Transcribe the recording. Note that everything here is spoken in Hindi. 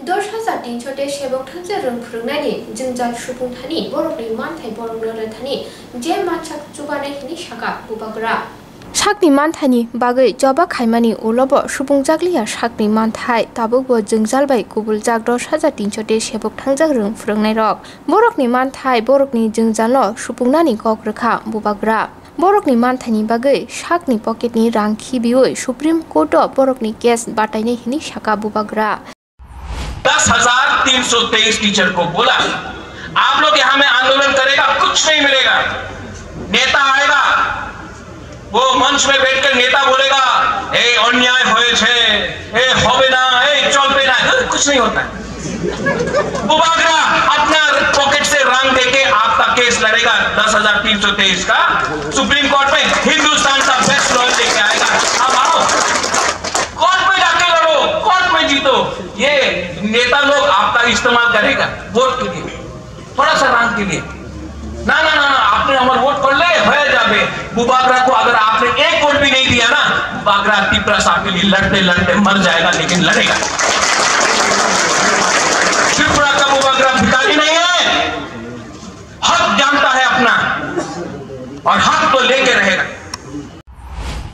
10,300 सेबक थांजा रों फोरोंनायनि जोंजाल सुबुंथानि बर'नि मानथाय बर'नो रोथानि जे मानसाक जुगानाय हिनि साका बुबाग्रा साकनि मानथायनि बागै जबा खायमानि उलब सुबुंजाग्लिया साकनि मानथाय ताबुबो जोंजालबाय गुबुल जाग 10,300 सेबक थांजा रों फोरोंनाय रक बर'नि मानथाय बर'नि जोंजाल सुबुंनानि गग्रखा बुबाग्रा बर'नि मानथायनि बागै साकनि पकेटनि रां खिबिउय सुप्रीम कोर्ट बर'नि केस बाटायनाय हिनि साका बुबाग्रा 10,323 टीचर को बोला आप लोग यहाँ में आंदोलन करेगा कुछ नहीं मिलेगा। नेता आएगा वो मंच में बैठकर नेता बोलेगा ए अन्याय होए छे ए होबे ना ए चलबे ना कुछ नहीं होता है। बुबाग्रा अपना पॉकेट से रंग देके आपका केस लड़ेगा 10,323 का सुप्रीम कोर्ट में हिंदुस्तान का बेस्ट लॉयर लेके आएगा। अब आओ कोर्ट में जाके लड़ो कोर्ट में जीतो। ये नेता लोग आपका इस्तेमाल करेगा वोट के लिए थोड़ा सा रंग के लिए ना ना ना ना आपने हमारा वोट कर ले हो जाबे। बुबाग्रा को अगर आपने एक वोट भी नहीं दिया ना बुबाग्रा तिपरस आपके लिए लड़ते लड़ते मर जाएगा लेकिन लड़ेगा। त्रिपुरा का बुबाग्रा भिखारी नहीं है हक जानता है अपना और हक तो लेके रहे